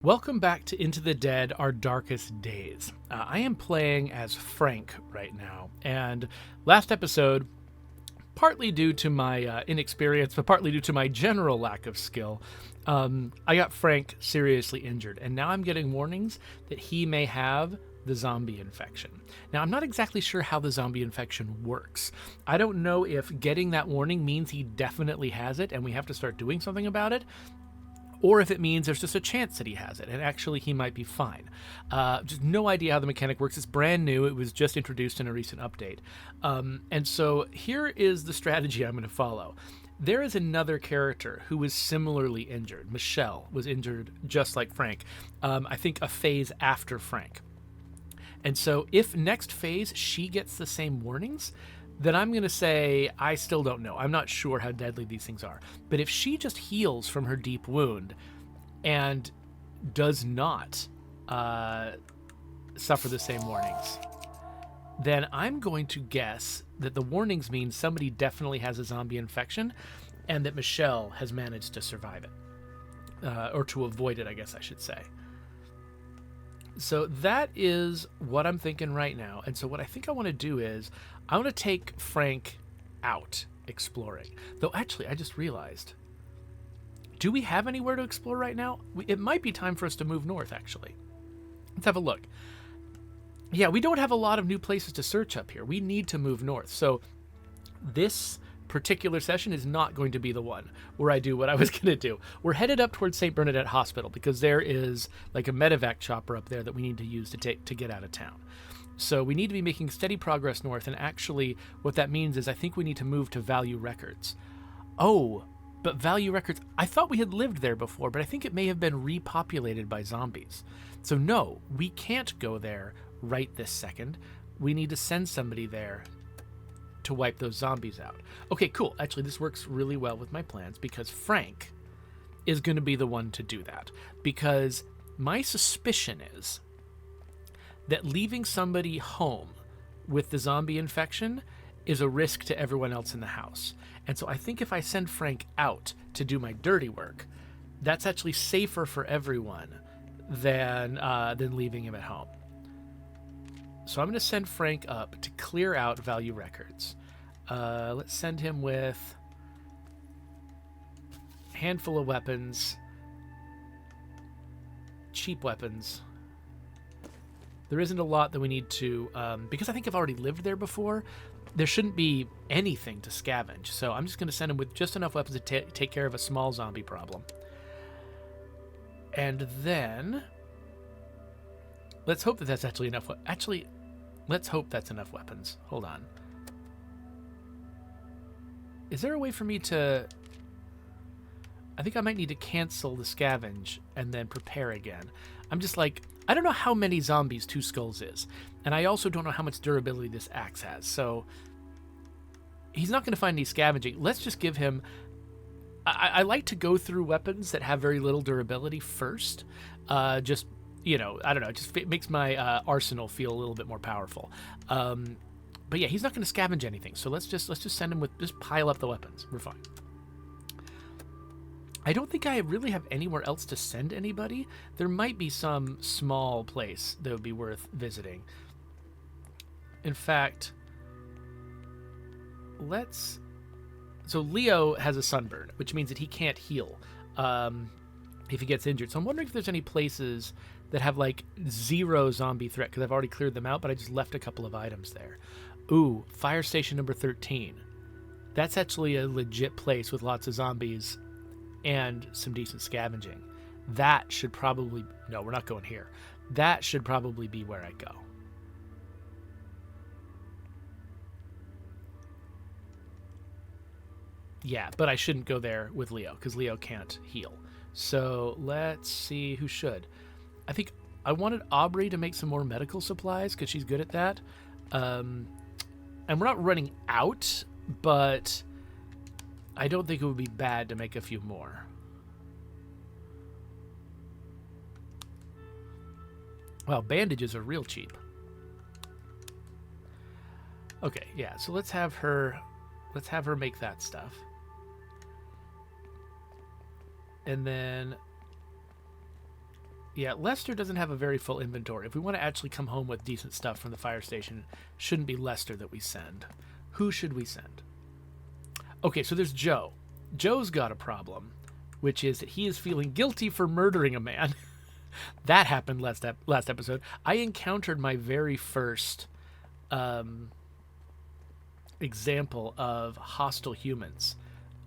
Welcome back to Into the Dead, Our Darkest Days. I am playing as Frank right now, and last episode, partly due to my inexperience, but partly due to my general lack of skill, I got Frank seriously injured, and now I'm getting warnings that he may have the zombie infection. Now, I'm not exactly sure how the zombie infection works. I don't know if getting that warning means he definitely has it and we have to start doing something about it, or if it means there's just a chance that he has it, and actually he might be fine. Just no idea how the mechanic works. It's brand new. It was just introduced in a recent update. And so here is the strategy I'm going to follow. There is another character who was similarly injured. Michelle was injured just like Frank. I think a phase after Frank. And so if next phase she gets the same warnings, then I'm going to say I still don't know. I'm not sure how deadly these things are. But if she just heals from her deep wound and does not suffer the same warnings, then I'm going to guess that the warnings mean somebody definitely has a zombie infection and that Michelle has managed to survive it. Or to avoid it, I guess I should say. So that is what I'm thinking right now. And so what I think I want to do is I want to take Frank out exploring. Though actually, I just realized, do we have anywhere to explore right now? It might be time for us to move north, actually. Let's have a look. Yeah, we don't have a lot of new places to search up here. We need to move north. So this particular session is not going to be the one where I do what I was going to do. We're headed up towards St. Bernadette Hospital because there is like a medevac chopper up there that we need to use to get out of town. So we need to be making steady progress north, and actually what that means is I think we need to move to Value Records. Oh, but Value Records, I thought we had lived there before, but I think it may have been repopulated by zombies. So no, we can't go there right this second. We need to send somebody there to wipe those zombies out. Okay, cool. Actually, this works really well with my plans because Frank is going to be the one to do that. Because my suspicion is that leaving somebody home with the zombie infection is a risk to everyone else in the house. And so I think if I send Frank out to do my dirty work, that's actually safer for everyone than leaving him at home. So I'm going to send Frank up to clear out Value Records. Let's send him with a handful of weapons, cheap weapons. There isn't a lot that we need to, because I think I've already lived there before, there shouldn't be anything to scavenge. So I'm just going to send him with just enough weapons to take care of a small zombie problem. And then let's hope that that's actually enough. Actually, let's hope that's enough weapons. Hold on. Is there a way for me to... I think I might need to cancel the scavenge and then prepare again. I'm just like, I don't know how many zombies Two Skulls is. And I also don't know how much durability this axe has. So he's not going to find any scavenging. Let's just give him... I like to go through weapons that have very little durability first. Just, you know, I don't know. It just makes my arsenal feel a little bit more powerful. But yeah, he's not going to scavenge anything. So let's just send him with, just pile up the weapons. We're fine. I don't think I really have anywhere else to send anybody. There might be some small place that would be worth visiting. In fact, so Leo has a sunburn, which means that he can't heal if he gets injured. So I'm wondering if there's any places that have like zero zombie threat, because I've already cleared them out, but I just left a couple of items there. Ooh, fire station number 13. That's actually a legit place with lots of zombies and some decent scavenging. That should probably... No, we're not going here. That should probably be where I go. Yeah, but I shouldn't go there with Leo, because Leo can't heal. So let's see who should. I think I wanted Aubrey to make some more medical supplies, because she's good at that. And we're not running out, but I don't think it would be bad to make a few more. Well, bandages are real cheap. Okay, yeah, so let's have her make that stuff. And then Yeah, Lester doesn't have a very full inventory. If we want to actually come home with decent stuff from the fire station, shouldn't be Lester that we send. Who should we send? Okay, so there's Joe. Joe's got a problem, which is that he is feeling guilty for murdering a man. That happened last episode. I encountered my very first example of hostile humans.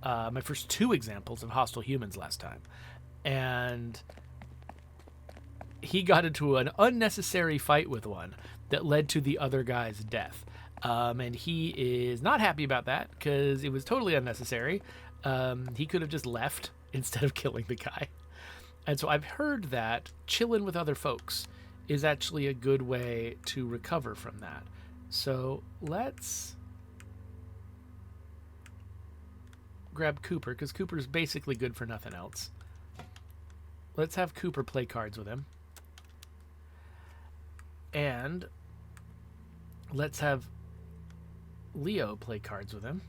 My first two examples of hostile humans last time. And he got into an unnecessary fight with one that led to the other guy's death. And he is not happy about that because it was totally unnecessary. He could have just left instead of killing the guy. And so I've heard that chilling with other folks is actually a good way to recover from that. So let's grab Cooper, because Cooper's basically good for nothing else. Let's have Cooper play cards with him. And let's have Leo play cards with him.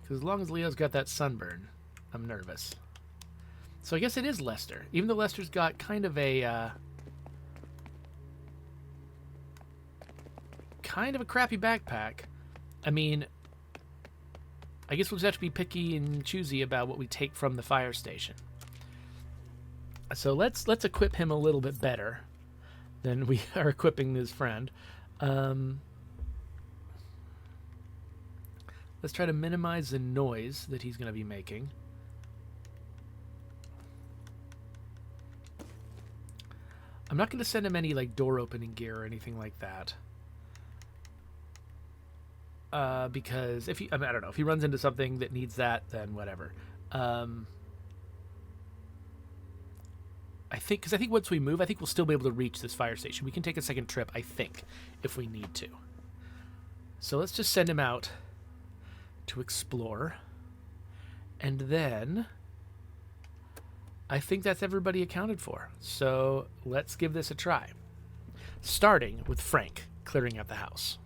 Because as long as Leo's got that sunburn, I'm nervous. So I guess it is Lester. Even though Lester's got kind of a crappy backpack. I mean, I guess we'll just have to be picky and choosy about what we take from the fire station. So let's equip him a little bit better than we are equipping his friend. Let's try to minimize the noise that he's going to be making. I'm not going to send him any like door opening gear or anything like that. Because if he, I don't know, if he runs into something that needs that, then whatever. I think once we move, I think we'll still be able to reach this fire station. We can take a second trip, I think, if we need to. So let's just send him out to explore. And then I think that's everybody accounted for. So let's give this a try. Starting with Frank clearing out the house.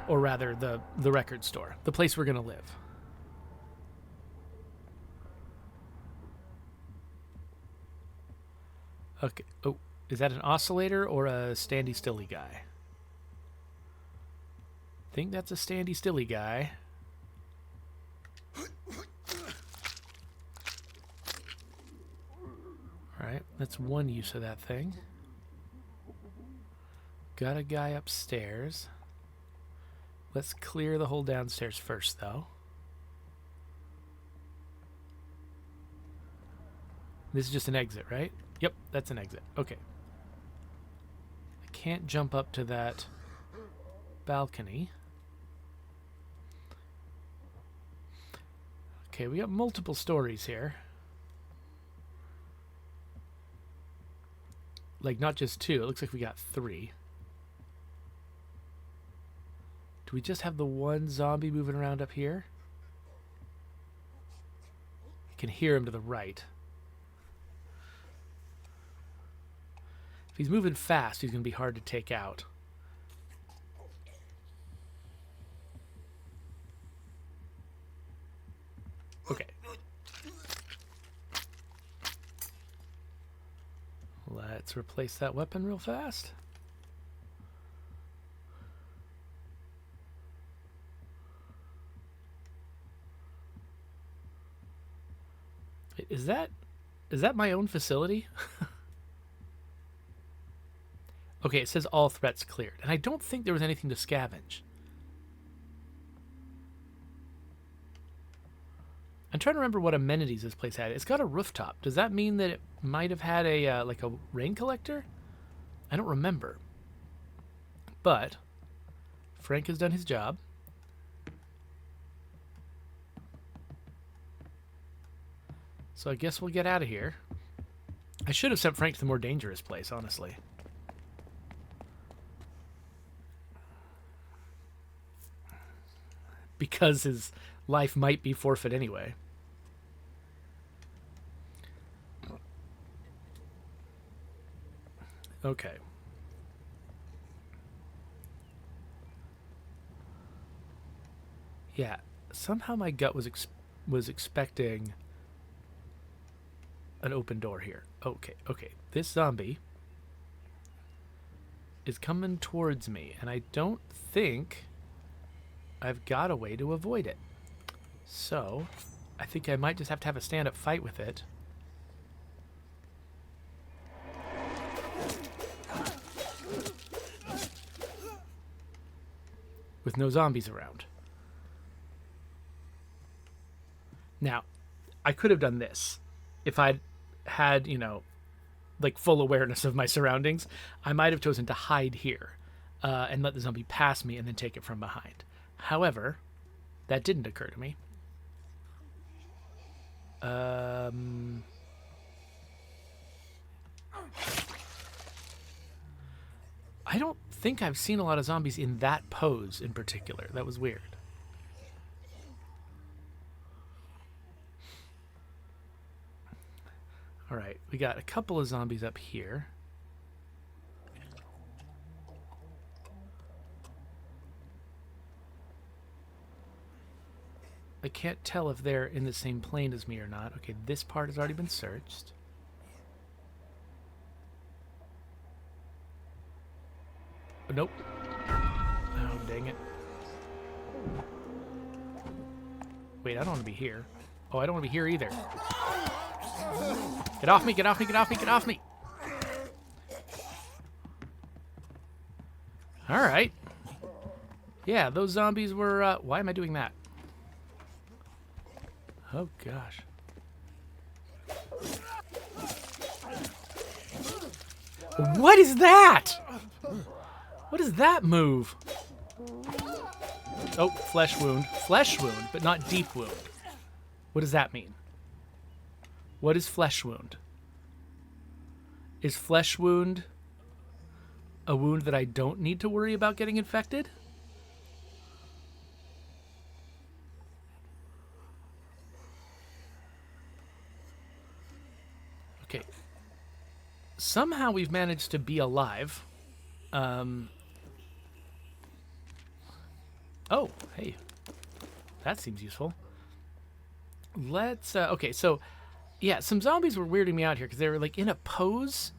Or rather, the record store. The place we're going to live. Okay. Oh, is that an oscillator or a standy stilly guy? I think that's a standy stilly guy. Alright, that's one use of that thing. Got a guy upstairs. Let's clear the whole downstairs first, though. This is just an exit, right? Yep, that's an exit. Okay. I can't jump up to that balcony. Okay, we got multiple stories here. Like, not just two. It looks like we got three. Do we just have the one zombie moving around up here? I can hear him to the right. If he's moving fast, he's going to be hard to take out. Okay. Let's replace that weapon real fast. Is that my own facility? Okay, it says all threats cleared. And I don't think there was anything to scavenge. I'm trying to remember what amenities this place had. It's got a rooftop. Does that mean that it might have had a like a rain collector? I don't remember. But Frank has done his job. So I guess we'll get out of here. I should have sent Frank to the more dangerous place, honestly. Because his life might be forfeit anyway. Okay. Yeah, somehow my gut was expecting an open door here. Okay, okay. This zombie is coming towards me, and I don't think I've got a way to avoid it. So, I think I might just have to have a stand-up fight with it. With no zombies around. Now, I could have done this. If I'd had, you know, like full awareness of my surroundings, I might have chosen to hide here and let the zombie pass me and then take it from behind. However, that didn't occur to me. I don't think I've seen a lot of zombies in that pose in particular. That was weird. All right, we got a couple of zombies up here. I can't tell if they're in the same plane as me or not. Okay, this part has already been searched. Oh, nope. Oh, dang it. Wait, I don't want to be here. Oh, I don't want to be here either. Get off me, get off me, get off me, get off me! Alright. Yeah, those zombies were, why am I doing that? Oh, gosh. What is that? What is that move? Oh, flesh wound. Flesh wound, but not deep wound. What does that mean? What is flesh wound? Is flesh wound a wound that I don't need to worry about getting infected? Okay. Somehow we've managed to be alive. Oh, hey. That seems useful. Let's, okay, so... yeah, some zombies were weirding me out here because they were like in a pose.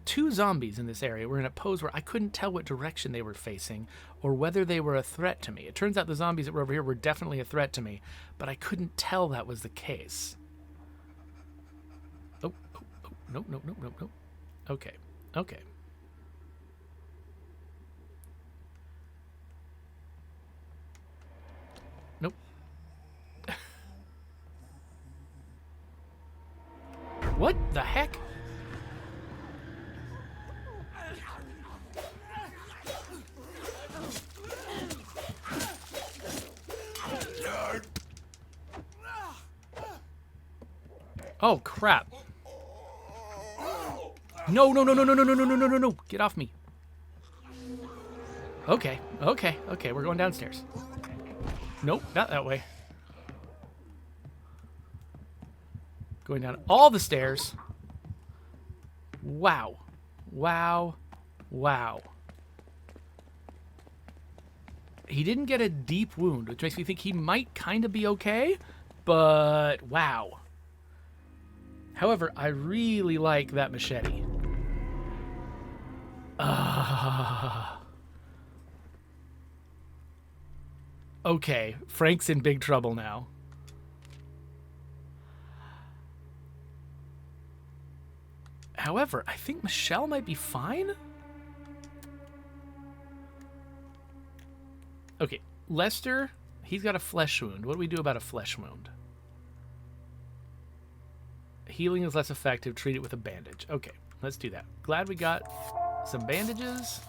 Two zombies in this area were in a pose where I couldn't tell what direction they were facing or whether they were a threat to me. It turns out the zombies that were over here were definitely a threat to me, but I couldn't tell that was the case. Oh, oh, oh, no, no, no, no, no. Okay, okay. Nope. What the heck? Oh, crap. No, no, no, no, no, no, no, no, no, no, no, no. Get off me. Okay, okay, okay. We're going downstairs. Nope, not that way. Going down all the stairs. Wow. Wow. Wow. He didn't get a deep wound, which makes me think he might kind of be okay, but wow. However, I really like that machete. Okay, Frank's in big trouble now. However, I think Michelle might be fine. Okay, Lester, he's got a flesh wound. What do we do about a flesh wound? Healing is less effective. Treat it with a bandage. Okay, let's do that. Glad we got some bandages.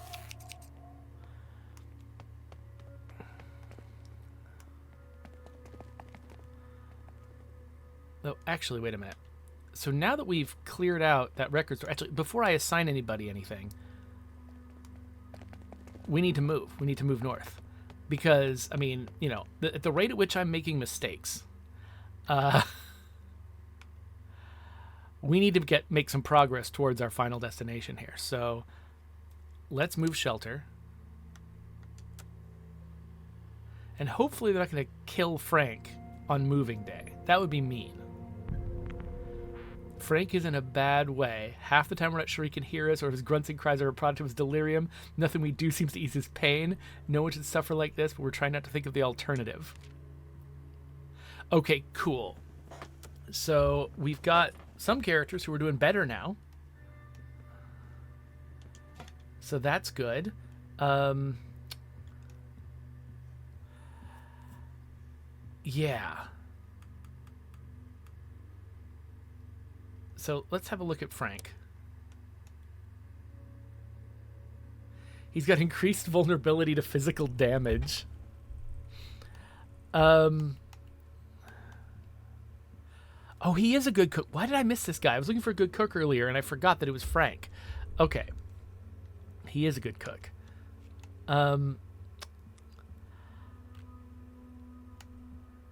Oh, actually, wait a minute. So now that we've cleared out that record store, actually, before I assign anybody anything, we need to move. We need to move north. Because, I mean, you know, at the rate at which I'm making mistakes, we need to make some progress towards our final destination here. So let's move shelter. And hopefully they're not going to kill Frank on moving day. That would be mean. Frank is in a bad way. Half the time we're not sure he can hear us, or if his grunts and cries are a product of his delirium. Nothing we do seems to ease his pain. No one should suffer like this, but we're trying not to think of the alternative. Okay, cool. So we've got some characters who are doing better now. So that's good. Yeah. So let's have a look at Frank. He's got increased vulnerability to physical damage. Oh, he is a good cook. Why did I miss this guy? I was looking for a good cook earlier, and I forgot that it was Frank. Okay. He is a good cook.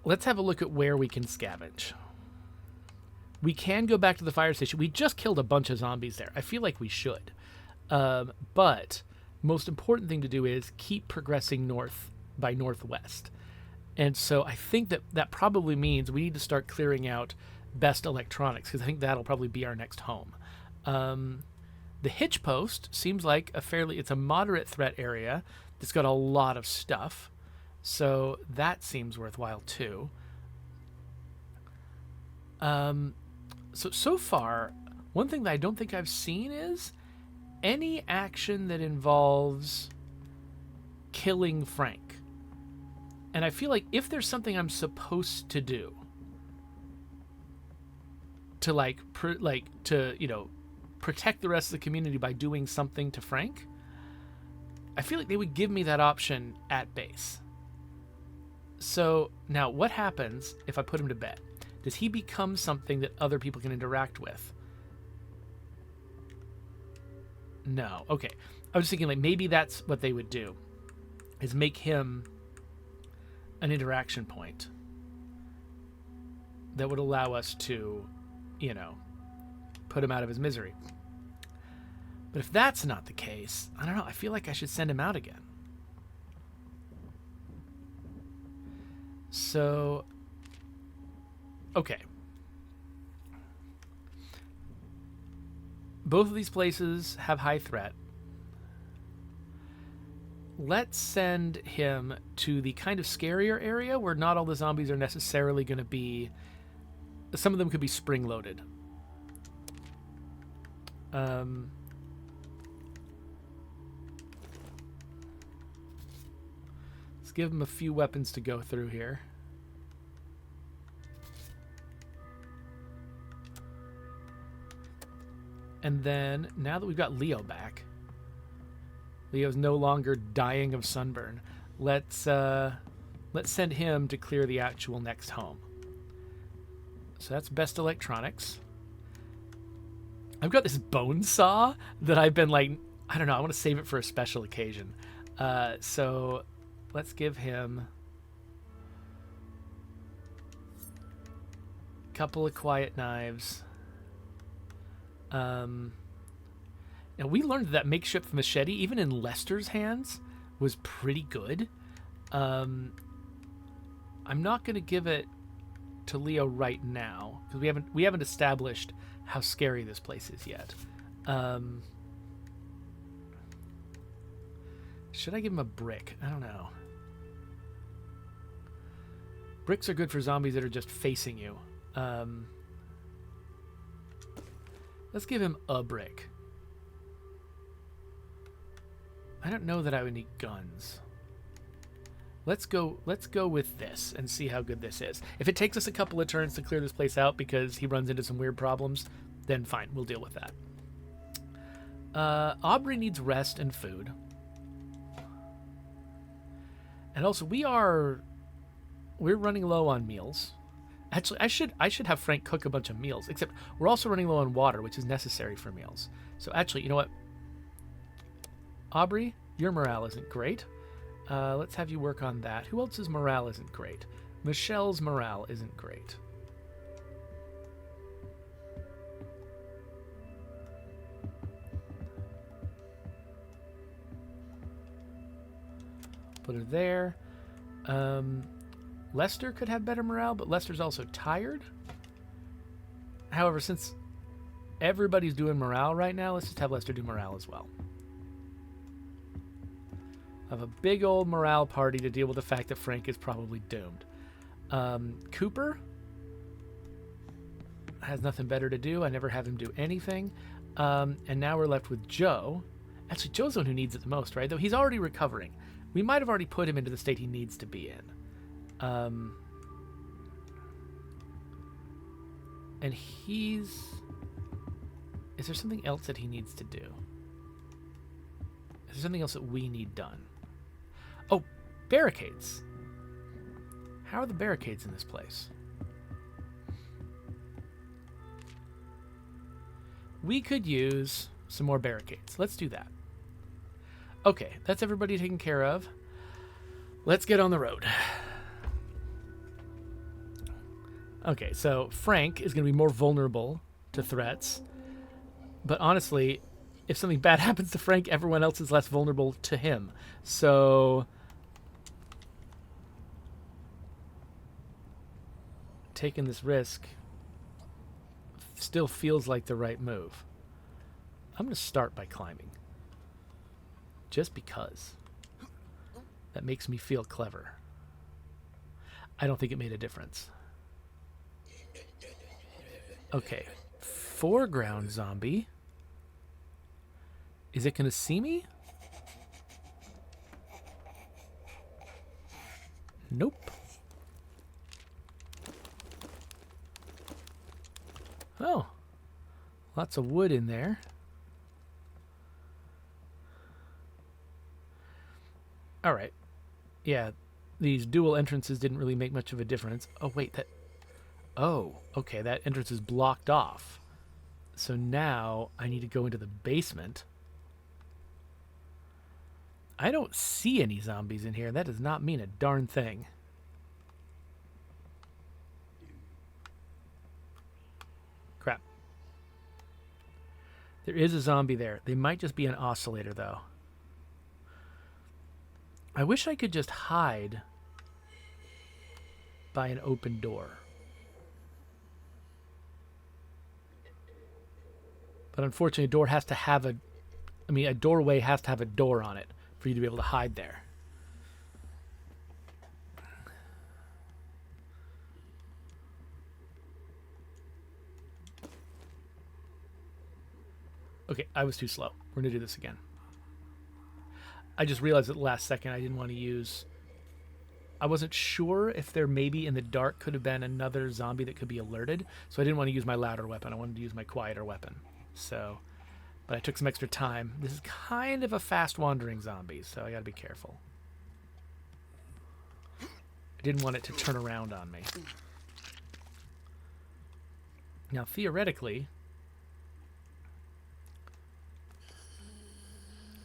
Let's have a look at where we can scavenge. We can go back to the fire station. We just killed a bunch of zombies there. I feel like we should. But most important thing to do is keep progressing north by northwest. And so I think that probably means we need to start clearing out best electronics, because I think that'll probably be our next home. The hitch post seems like it's a moderate threat area that's got a lot of stuff. So that seems worthwhile too. So far, one thing that I don't think I've seen is any action that involves killing Frank. And I feel like if there's something I'm supposed to do to protect the rest of the community by doing something to Frank, I feel like they would give me that option at base. So now what happens if I put him to bed? Does he become something that other people can interact with? No. Okay. I was thinking like maybe that's what they would do, is make him an interaction point that would allow us to, put him out of his misery. But if that's not the case, I don't know. I feel like I should send him out again. So, okay. Both of these places have high threat. Let's send him to the kind of scarier area where not all the zombies are necessarily going to be... Some of them could be spring-loaded. Let's give him a few weapons to go through here. And then, now that we've got Leo back, Leo's no longer dying of sunburn, let's send him to clear the actual next home. So that's best electronics. I've got this bone saw that I've been like, I don't know, I want to save it for a special occasion. So let's give him a couple of quiet knives. Now we learned that makeshift machete, even in Lester's hands, was pretty good. I'm not going to give it to Leo right now because we haven't established how scary this place is yet. Should I give him a brick? I don't know. Bricks are good for zombies that are just facing you. Let's give him a brick. I don't know that I would need guns. Let's go with this and see how good this is. If it takes us a couple of turns to clear this place out because he runs into some weird problems, then fine, we'll deal with that. Aubrey needs rest and food. And also we're running low on meals. Actually, I should have Frank cook a bunch of meals, except we're also running low on water, which is necessary for meals. So actually, you know what? Aubrey, your morale isn't great. Let's have you work on that. Who else's morale isn't great? Michelle's morale isn't great. Put her there. Lester could have better morale, but Lester's also tired. However, since everybody's doing morale right now, let's just have Lester do morale as well. I have a big old morale party to deal with the fact that Frank is probably doomed. Cooper has nothing better to do. I never have him do anything. And now we're left with Joe. Actually, Joe's the one who needs it the most, right? Though he's already recovering. We might have already put him into the state he needs to be in. And he's... Is there something else that he needs to do? Is there something else that we need done? Oh, barricades. How are the barricades in this place? We could use some more barricades. Let's do that. Okay, that's everybody taken care of. Let's get on the road. Okay, so Frank is going to be more vulnerable to threats. But honestly, if something bad happens to Frank, everyone else is less vulnerable to him. So taking this risk still feels like the right move. I'm going to start by climbing. Just because. That makes me feel clever. I don't think it made a difference. Okay. Foreground zombie. Is it going to see me? Nope. Oh. Lots of wood in there. All right. Yeah, these dual entrances didn't really make much of a difference. Oh, wait, that... Oh, okay, that entrance is blocked off. So now I need to go into the basement. I don't see any zombies in here. That does not mean a darn thing. Crap. There is a zombie there. They might just be an oscillator, though. I wish I could just hide by an open door. But unfortunately, a door has to have a... I mean, a doorway has to have a door on it for you to be able to hide there. Okay, I was too slow. We're going to do this again. I just realized at the last second I didn't want to use... I wasn't sure if there maybe in the dark could have been another zombie that could be alerted, so I didn't want to use my louder weapon. I wanted to use my quieter weapon. So, but I took some extra time. This is kind of a fast-wandering zombie, so I got to be careful. I didn't want it to turn around on me. Now, theoretically...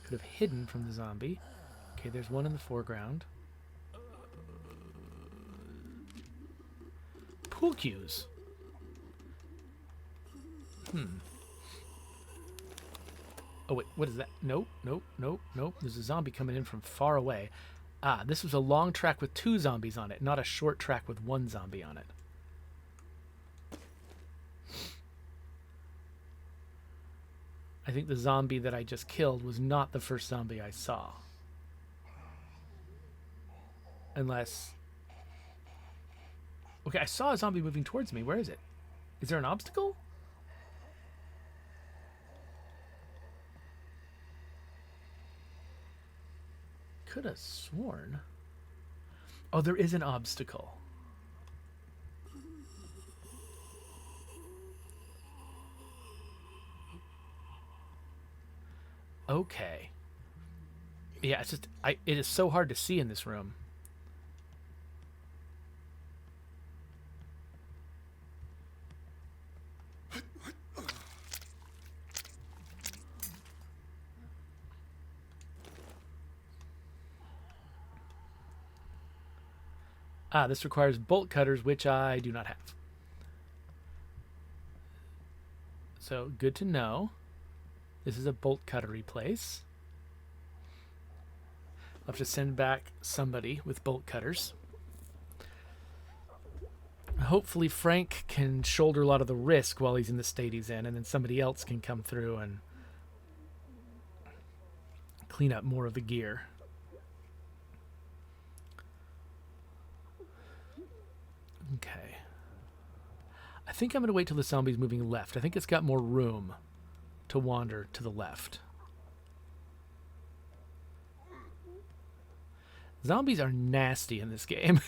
could have hidden from the zombie. Okay, there's one in the foreground. Pool cues. Oh, wait, what is that? Nope, nope, nope, nope. There's a zombie coming in from far away. Ah, this was a long track with 2 zombies on it, not a short track with 1 zombie on it. I think the zombie that I just killed was not the first zombie I saw. Unless... Okay, I saw a zombie moving towards me. Where is it? Is there an obstacle? Could have sworn. Oh, there is an obstacle. Okay. Yeah, it's just... it is so hard to see in this room. Ah, this requires bolt cutters, which I do not have. So, good to know. This is a bolt cuttery place. I'll have to send back somebody with bolt cutters. Hopefully Frank can shoulder a lot of the risk while he's in the state he's in, and then somebody else can come through and clean up more of the gear. Okay. I think I'm going to wait till the zombie's moving left. I think it's got more room to wander to the left. Zombies are nasty in this game.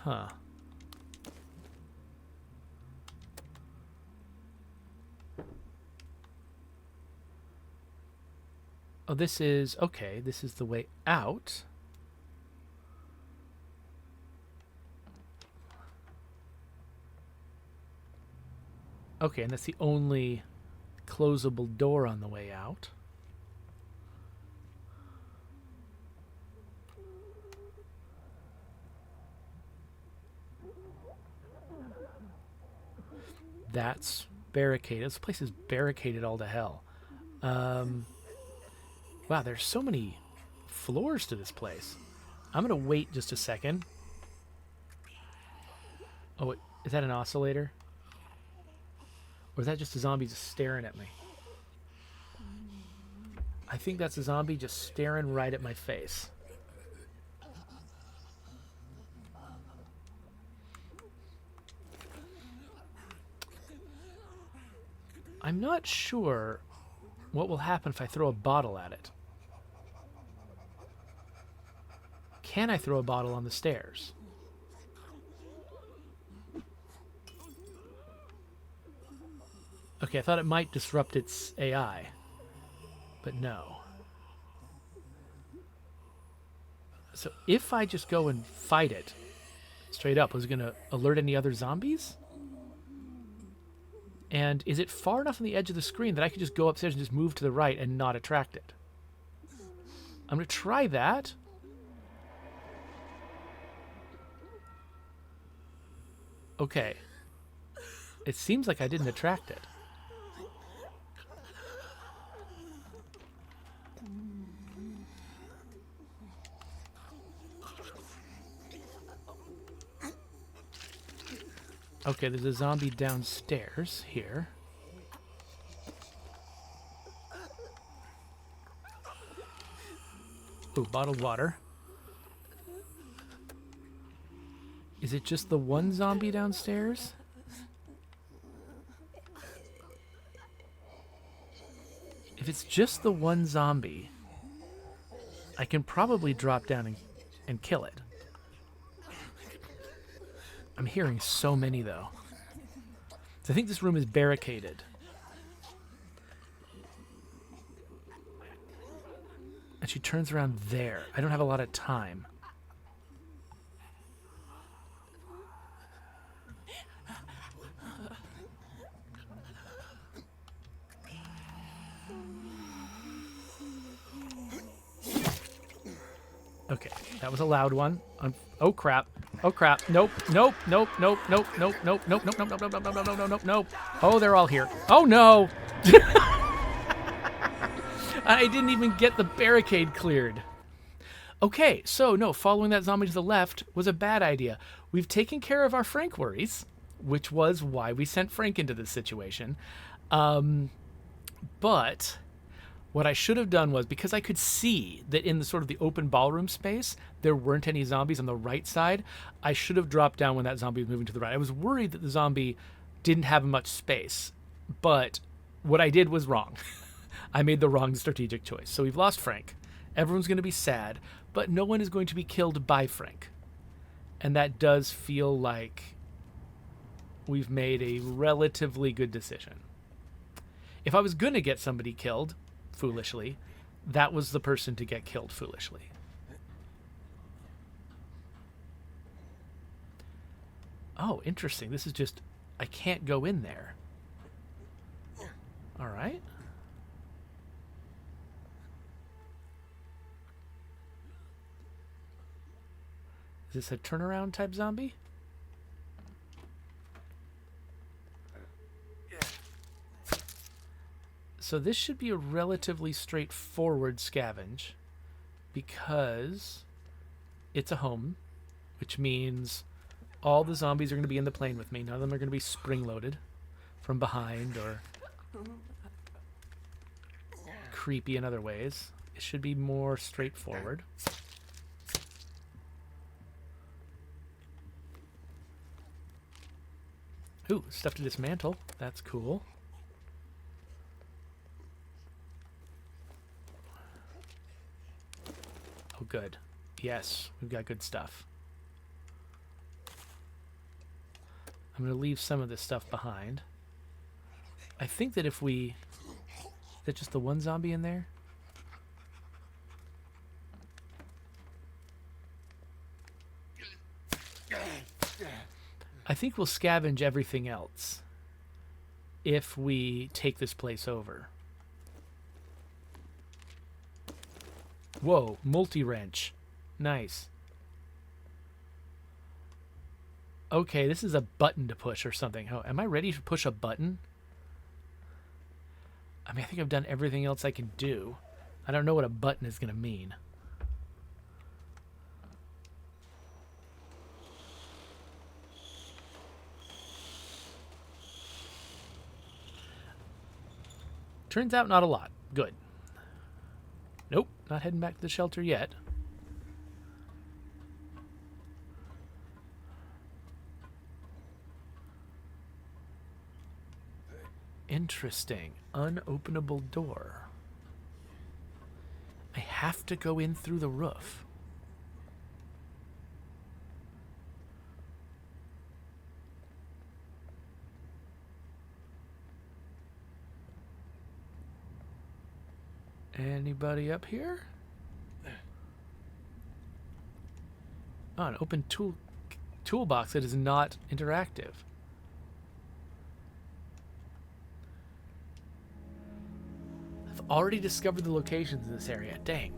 Huh. Oh, this is... Okay, this is the way out. Okay, and that's the only closable door on the way out. That's barricaded. This place is barricaded all to hell. Wow, there's so many floors to this place. I'm going to wait just a second. Oh, is that an oscillator? Or is that just a zombie just staring at me? I think that's a zombie just staring right at my face. I'm not sure what will happen if I throw a bottle at it. Can I throw a bottle on the stairs? Okay, I thought it might disrupt its AI, but no. So if I just go and fight it straight up, was it going to alert any other zombies? And is it far enough on the edge of the screen that I could just go upstairs and just move to the right and not attract it? I'm going to try that. Okay. It seems like I didn't attract it. Okay, there's a zombie downstairs here. Ooh, bottled water. Is it just the one zombie downstairs? If it's just the one zombie, I can probably drop down and kill it. I'm hearing so many, though. So I think this room is barricaded. And she turns around there. I don't have a lot of time. Okay, that was a loud one. Oh crap. Oh crap. Nope. Nope. Nope. Nope. Nope. Nope. Nope. Nope. Nope. Nope. Nope. Nope. Nope. Nope. Nope. Nope. Nope. Nope. Oh, they're all here. Oh no. I didn't even get the barricade cleared. Okay, so no, following that zombie to the left was a bad idea. We've taken care of our Frank worries, which was why we sent Frank into this situation. But what I should have done was, because I could see that in the sort of the open ballroom space, there weren't any zombies on the right side, I should have dropped down when that zombie was moving to the right. I was worried that the zombie didn't have much space, but what I did was wrong. I made the wrong strategic choice. So we've lost Frank. Everyone's going to be sad, but no one is going to be killed by Frank. And that does feel like we've made a relatively good decision. If I was going to get somebody killed foolishly, that was the person to get killed foolishly. Oh, interesting. This is just... I can't go in there. All right. this a turnaround type zombie? So this should be a relatively straightforward scavenge because it's a home, which means all the zombies are going to be in the plane with me. None of them are going to be spring-loaded from behind or creepy in other ways. It should be more straightforward. Ooh, stuff to dismantle. That's cool. Oh, good. Yes, we've got good stuff. I'm going to leave some of this stuff behind. I think that if we... Is that just the one zombie in there? I think we'll scavenge everything else if we take this place over. Whoa, multi-wrench. Nice. Okay, this is a button to push or something. Oh, am I ready to push a button? I mean, I think I've done everything else I can do. I don't know what a button is going to mean. Turns out not a lot. Good. Nope, not heading back to the shelter yet. Interesting. Unopenable door. I have to go in through the roof. Anybody up here? Oh, an open toolbox that is not interactive. I've already discovered the locations in this area. Dang.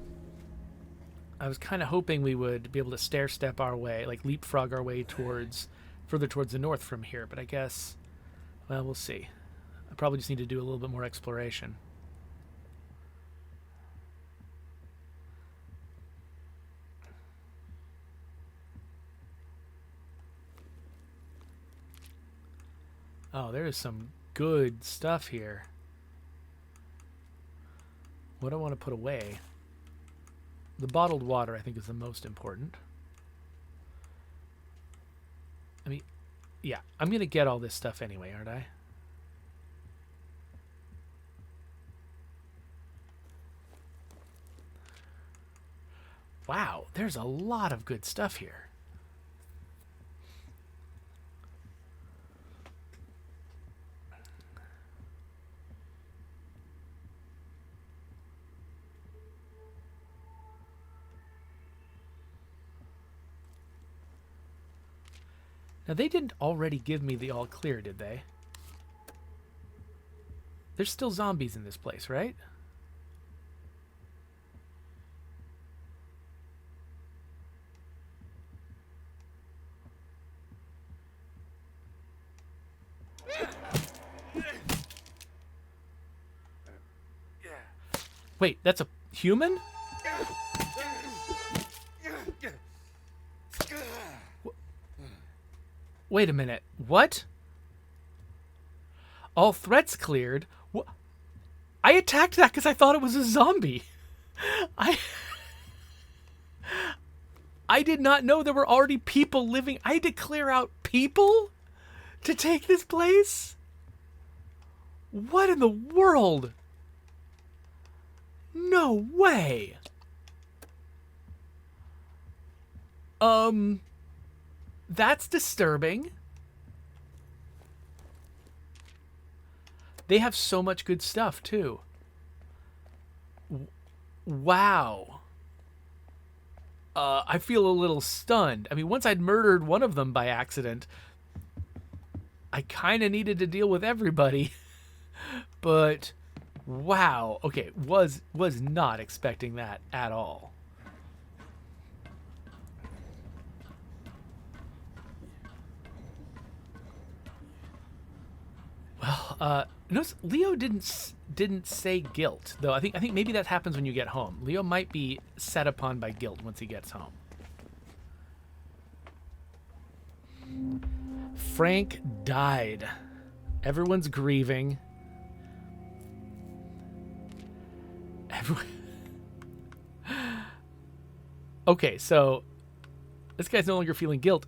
I was kind of hoping we would be able to stair-step our way, like leapfrog our way further towards the north from here, but I guess, well, we'll see. I probably just need to do a little bit more exploration. Oh, there is some good stuff here. What do I want to put away? The bottled water, I think, is the most important. I mean, yeah, I'm going to get all this stuff anyway, aren't I? Wow, there's a lot of good stuff here. Now, they didn't already give me the all clear, did they? There's still zombies in this place, right? Wait, that's a human? Wait a minute. What? All threats cleared? I attacked that because I thought it was a zombie. I did not know there were already people living. I had to clear out people to take this place? What in the world? No way. That's disturbing. They have so much good stuff, too. Wow. I feel a little stunned. I mean, once I'd murdered one of them by accident, I kind of needed to deal with everybody. But, wow. Okay, was not expecting that at all. Notice Leo didn't say guilt though. I think maybe that happens when you get home. Leo might be set upon by guilt once he gets home. Frank died. Everyone's grieving. Okay, so this guy's no longer feeling guilt.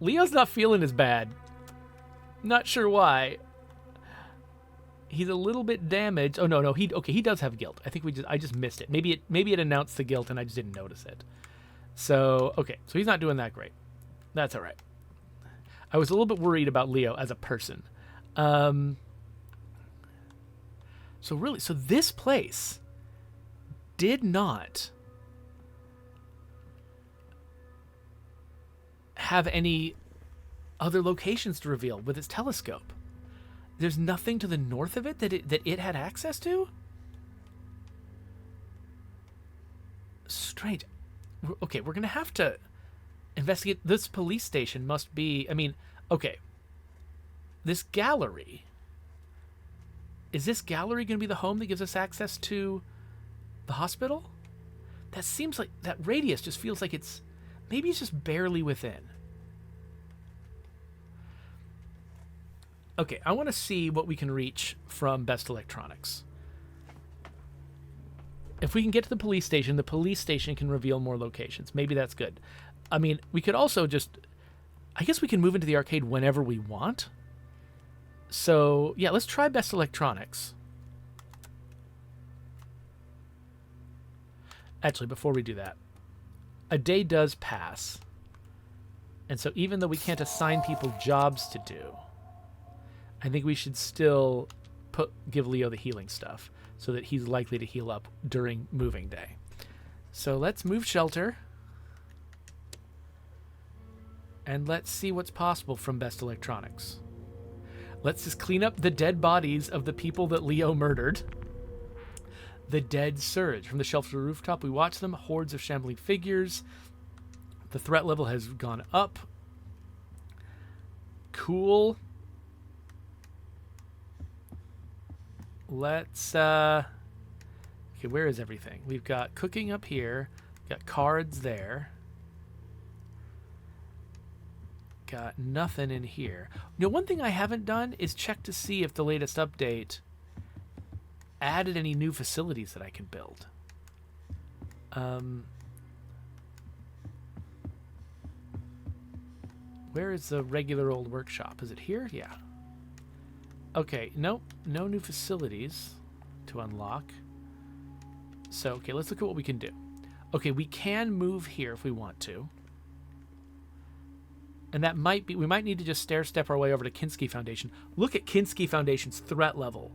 Leo's not feeling as bad. Not sure why. He's a little bit damaged. Oh no, he does have guilt. I think I just missed it. Maybe it announced the guilt and I just didn't notice it. So, okay. So he's not doing that great. That's all right. I was a little bit worried about Leo as a person. So this place did not have any other locations to reveal with its telescope. There's nothing to the north of it that it had access to? Strange. Okay, we're going to have to investigate. This police station must be... I mean, okay. This gallery... Is this gallery going to be the home that gives us access to the hospital? That seems like... That radius just feels like it's... Maybe it's just barely within. Okay, I want to see what we can reach from Best Electronics. If we can get to the police station can reveal more locations. Maybe that's good. I mean, we could also just... I guess we can move into the arcade whenever we want. So, yeah, let's try Best Electronics. Actually, before we do that, a day does pass. And so even though we can't assign people jobs to do, I think we should still give Leo the healing stuff so that he's likely to heal up during moving day. So let's move shelter. And let's see what's possible from Best Electronics. Let's just clean up the dead bodies of the people that Leo murdered. The dead surge. From the shelter rooftop, we watch them. Hordes of shambling figures. The threat level has gone up. Cool. Let's, okay, where is everything? We've got cooking up here. Got cards there. Got nothing in here. You know, one thing I haven't done is check to see if the latest update added any new facilities that I can build. Where is the regular old workshop? Is it here? Yeah. Okay, nope, no new facilities to unlock. So, okay, let's look at what we can do. Okay, we can move here if we want to. And that might be, we might need to just stair-step our way over to Kinski Foundation. Look at Kinski Foundation's threat level.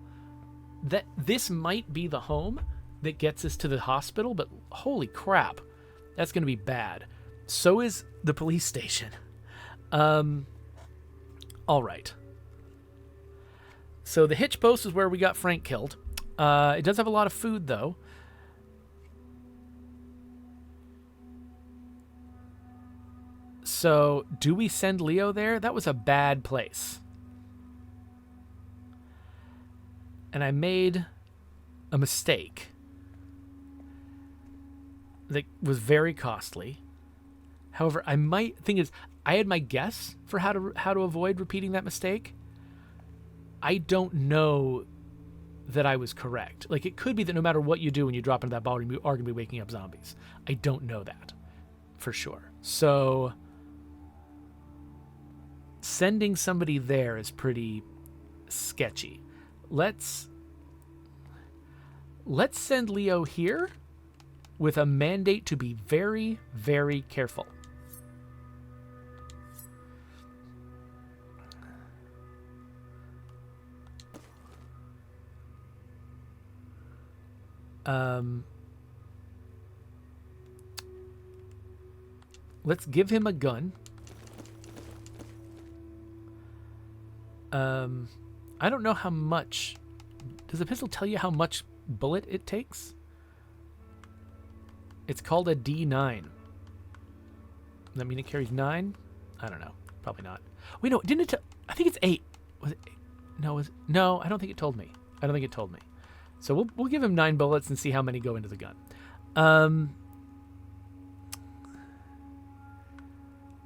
This might be the home that gets us to the hospital, but holy crap, that's going to be bad. So is the police station. All right. So the hitch post is where we got Frank killed. It does have a lot of food, though. So, do we send Leo there? That was a bad place. And I made a mistake that was very costly. However, thing is, I had my guess for how to avoid repeating that mistake. I don't know that I was correct. Like, it could be that no matter what you do when you drop into that ballroom, you are going to be waking up zombies. I don't know that for sure. So sending somebody there is pretty sketchy. Let's send Leo here with a mandate to be very, very careful. Let's give him a gun. I don't know how much. Does the pistol tell you how much bullet it takes? It's called a D9. Does that mean it carries 9? I don't know. Probably not. Wait, no, didn't it? I think it's 8. Was it, no, I don't think it told me. I don't think it told me. So we'll give him 9 bullets and see how many go into the gun.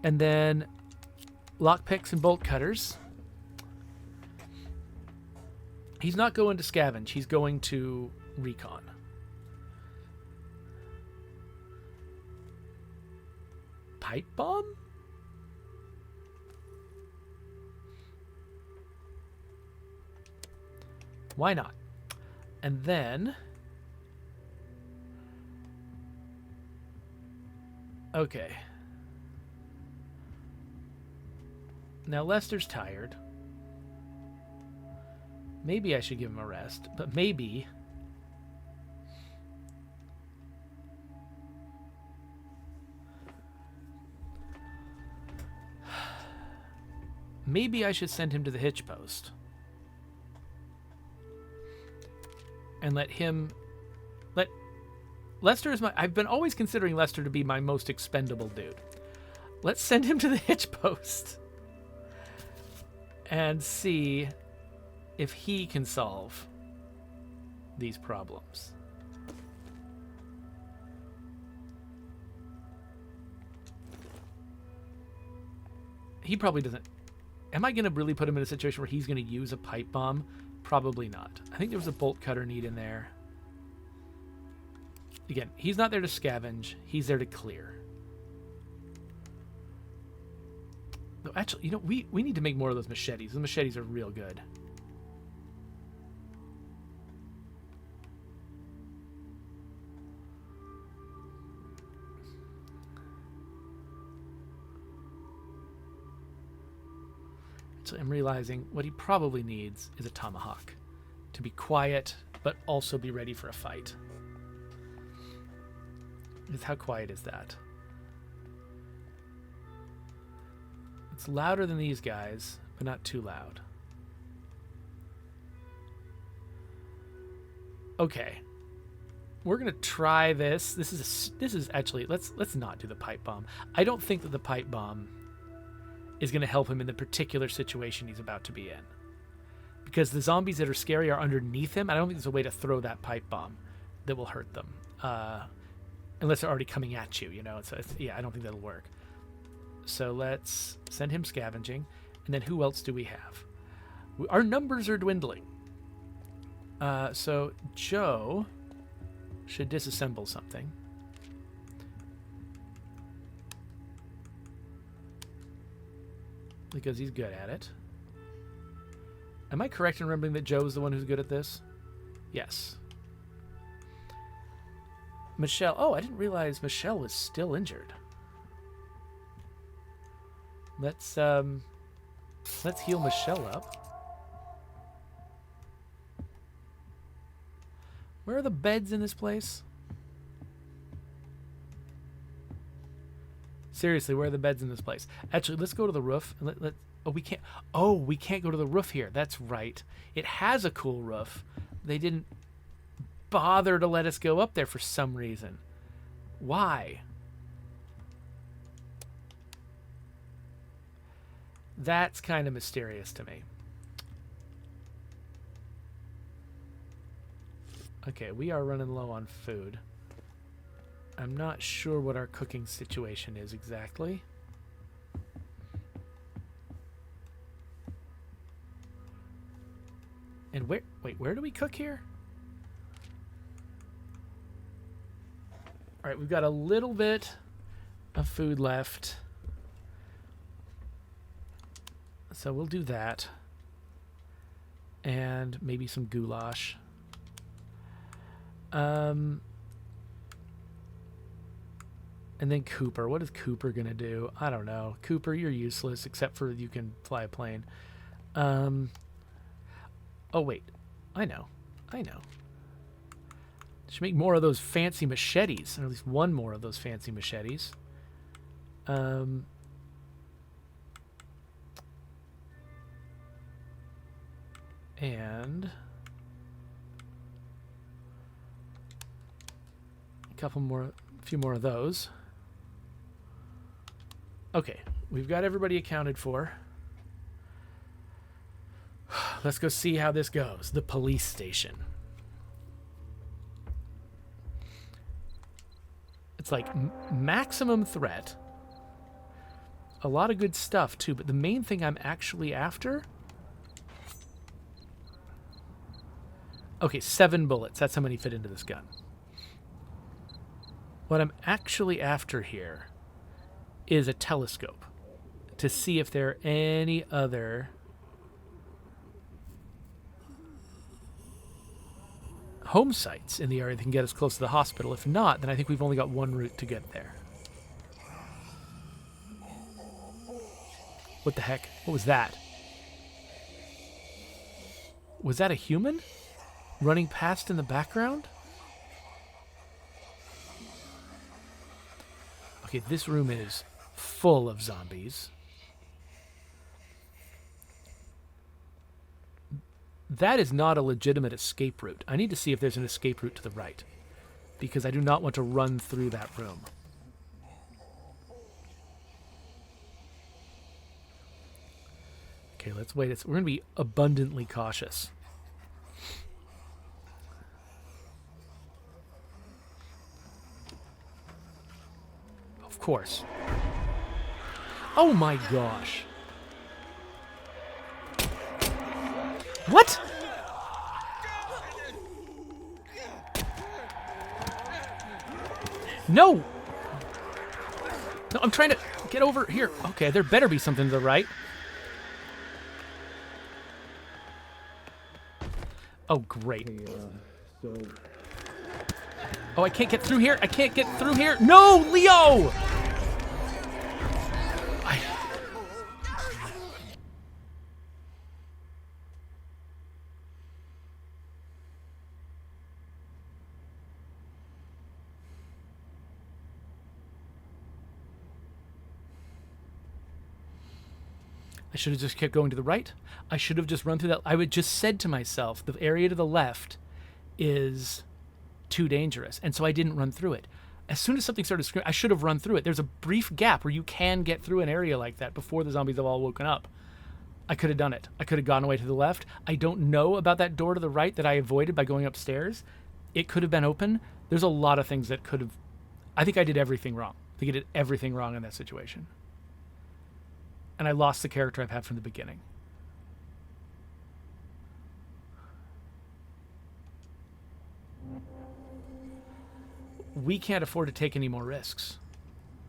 And then lockpicks and bolt cutters. He's not going to scavenge. He's going to recon. Pipe bomb? Why not? And then... Okay. Now Lester's tired. Maybe I should give him a rest, but maybe... Maybe I should send him to the hitch post. And let Lester is I've been always considering Lester to be my most expendable dude. Let's send him to the hitch post and see if he can solve these problems. He probably doesn't. Am I going to really put him in a situation where he's going to use a pipe bomb? Probably not. I think there was a bolt cutter need in there. Again, he's not there to scavenge. He's there to clear. No, actually, you know, we need to make more of those machetes. Those machetes are real good. So I'm realizing what he probably needs is a tomahawk to be quiet, but also be ready for a fight. Because how quiet is that? It's louder than these guys, but not too loud. Okay, we're gonna try this. This is actually let's not do the pipe bomb. I don't think that the pipe bomb is going to help him in the particular situation he's about to be in. Because the zombies that are scary are underneath him. I don't think there's a way to throw that pipe bomb that will hurt them. Unless they're already coming at you, you know. Yeah, I don't think that'll work. So let's send him scavenging. And then who else do we have? Our numbers are dwindling. So Joe should disassemble something. Because he's good at it. Am I correct in remembering that Joe's the one who's good at this? Yes. Michelle. Oh, I didn't realize Michelle was still injured. Let's heal Michelle up. Where are the beds in this place? Seriously, where are the beds in this place? Actually, let's go to the roof. And we can't. Oh, we can't go to the roof here. That's right. It has a cool roof. They didn't bother to let us go up there for some reason. Why? That's kind of mysterious to me. Okay, we are running low on food. I'm not sure what our cooking situation is exactly. And where do we cook here? All right, we've got a little bit of food left. So we'll do that. And maybe some goulash. And then Cooper. What is Cooper going to do? I don't know. Cooper, you're useless, except for you can fly a plane. Oh, wait. I know. Should make more of those fancy machetes. Or at least one more of those fancy machetes. And a few more of those. Okay, we've got everybody accounted for. let's go see how this goes. The police station. It's like maximum threat. A lot of good stuff, too. But the main thing I'm actually after... Okay, 7 bullets. That's how many fit into this gun. What I'm actually after here is a telescope to see if there are any other home sites in the area that can get us close to the hospital. If not, then I think we've only got one route to get there. What the heck? What was that? Was that a human running past in the background? Okay, this room is full of zombies. That is not a legitimate escape route. I need to see if there's an escape route to the right, because I do not want to run through that room. Okay, let's wait. We're going to be abundantly cautious. Of course. Oh my gosh. What? No! No, I'm trying to get over here. Okay, there better be something to the right. Oh, great. Oh, I can't get through here. I can't get through here. No, Leo! I should have just kept going to the right. I should have just run through that. I would just said to myself, the area to the left is too dangerous. And so I didn't run through it. As soon as something started screaming, I should have run through it. There's a brief gap where you can get through an area like that before the zombies have all woken up. I could have done it. I could have gone away to the left. I don't know about that door to the right that I avoided by going upstairs. It could have been open. There's a lot of things that could have... I think I did everything wrong. I think I did everything wrong in that situation. And I lost the character I've had from the beginning. We can't afford to take any more risks.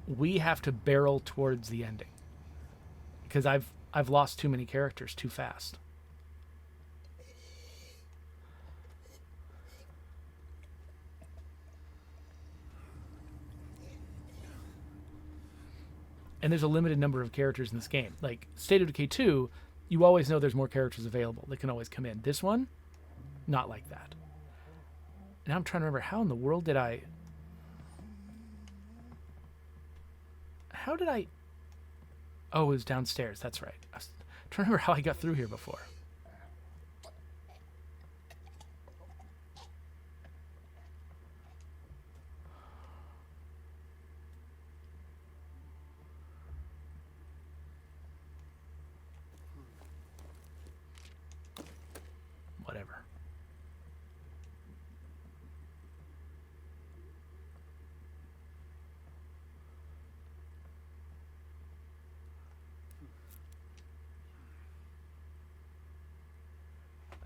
We have to barrel towards the ending. Because I've lost too many characters too fast. And there's a limited number of characters in this game. Like, State of Decay 2, you always know there's more characters available that can always come in. This one, not like that. Now I'm trying to remember, how in the world did I... How did I... Oh, it was downstairs. That's right. I was trying to remember how I got through here before. Whatever.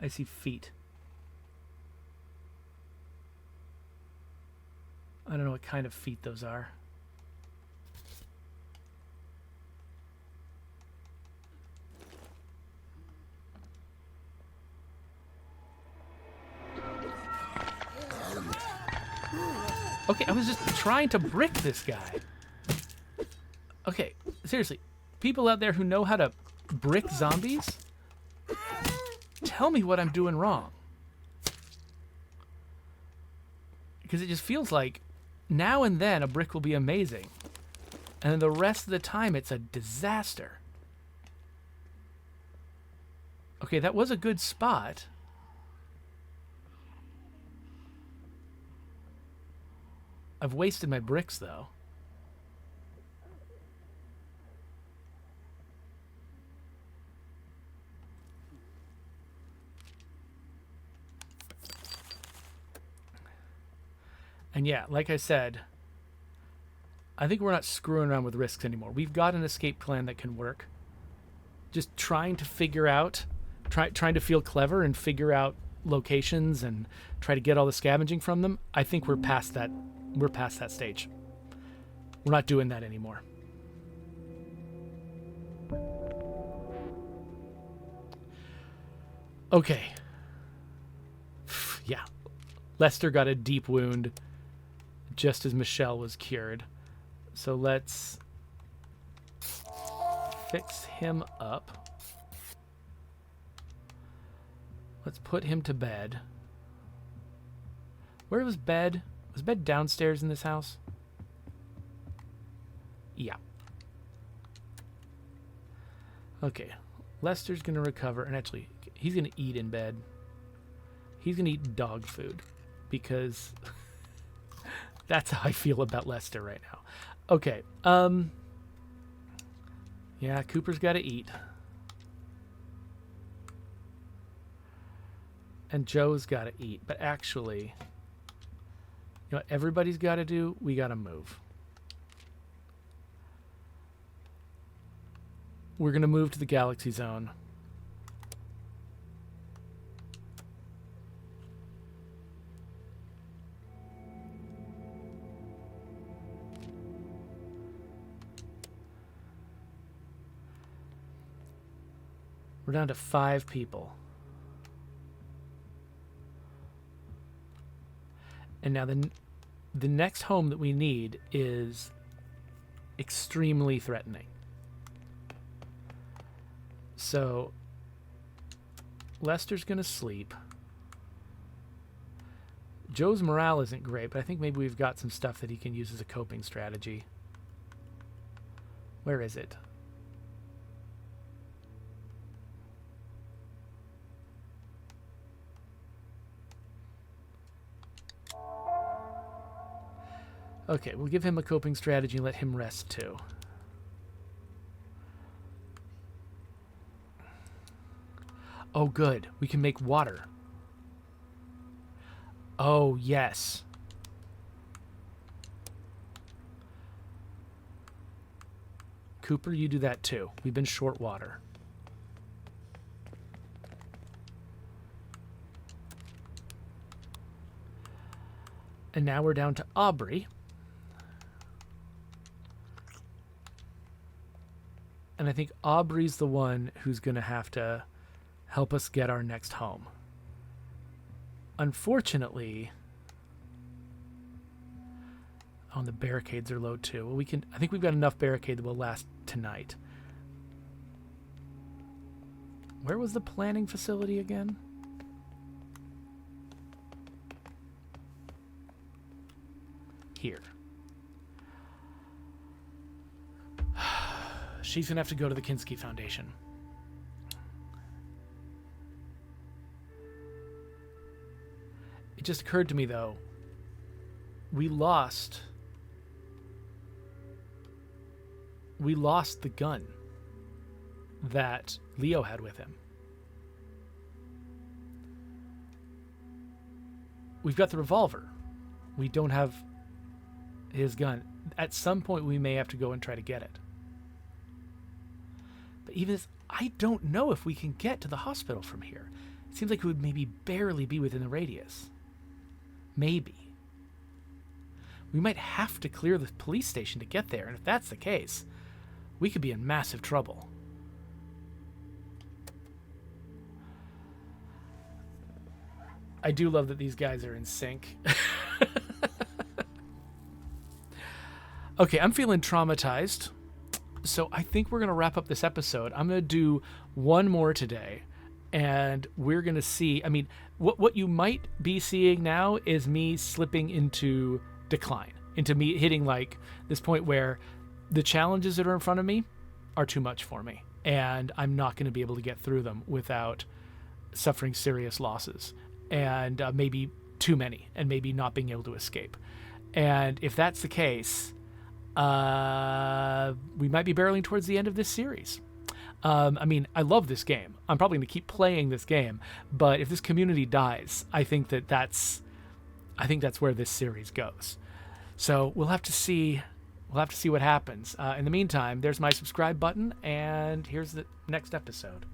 I see feet. I don't know what kind of feet those are. Okay, I was just trying to brick this guy. Okay, seriously. People out there who know how to brick zombies, tell me what I'm doing wrong. Because it just feels like now and then a brick will be amazing. And then the rest of the time it's a disaster. Okay, that was a good spot. I've wasted my bricks, though. And yeah, like I said, I think we're not screwing around with risks anymore. We've got an escape plan that can work. Just trying to figure out, trying to feel clever and figure out locations and try to get all the scavenging from them. I think we're past that. We're past that stage. We're not doing that anymore. Okay. Yeah. Lester got a deep wound just as Michelle was cured. So let's fix him up. Let's put him to bed. Where was bed? Was bed downstairs in this house? Yeah. Okay. Lester's going to recover. And actually, he's going to eat in bed. He's going to eat dog food. Because that's how I feel about Lester right now. Okay. Yeah, Cooper's got to eat. And Joe's got to eat. But actually, you know what everybody's got to do? We got to move. We're going to move to the Galaxy Zone. We're down to 5 people. And now the next home that we need is extremely threatening. So Lester's going to sleep. Joe's morale isn't great, but I think maybe we've got some stuff that he can use as a coping strategy. Where is it? Okay, we'll give him a coping strategy and let him rest too. Oh, good. We can make water. Oh, yes. Cooper, you do that too. We've been short water. And now we're down to Aubrey. And I think Aubrey's the one who's going to have to help us get our next home. Unfortunately, oh, the barricades are low too. Well, I think we've got enough barricade that will last tonight. Where was the planning facility again? Here. She's going to have to go to the Kinski Foundation. It just occurred to me, though, we lost the gun that Leo had with him. We've got the revolver. We don't have his gun. At some point, we may have to go and try to get it. But even as I don't know if we can get to the hospital from here. It seems like it would maybe barely be within the radius. Maybe. We might have to clear the police station to get there, and if that's the case, we could be in massive trouble. I do love that these guys are in sync. Okay, I'm feeling traumatized, so I think we're going to wrap up this episode. I'm going to do one more today, and we're going to see, I mean, what you might be seeing now is me slipping into decline, into me hitting like this point where the challenges that are in front of me are too much for me, and I'm not going to be able to get through them without suffering serious losses, and maybe too many, and maybe not being able to escape. And if that's the case, we might be barreling towards the end of this series. I mean, I love this game. I'm probably going to keep playing this game, but if this community dies, I think that's I think that's where this series goes. So we'll have to see. We'll have to see what happens. In the meantime, there's my subscribe button, and here's the next episode.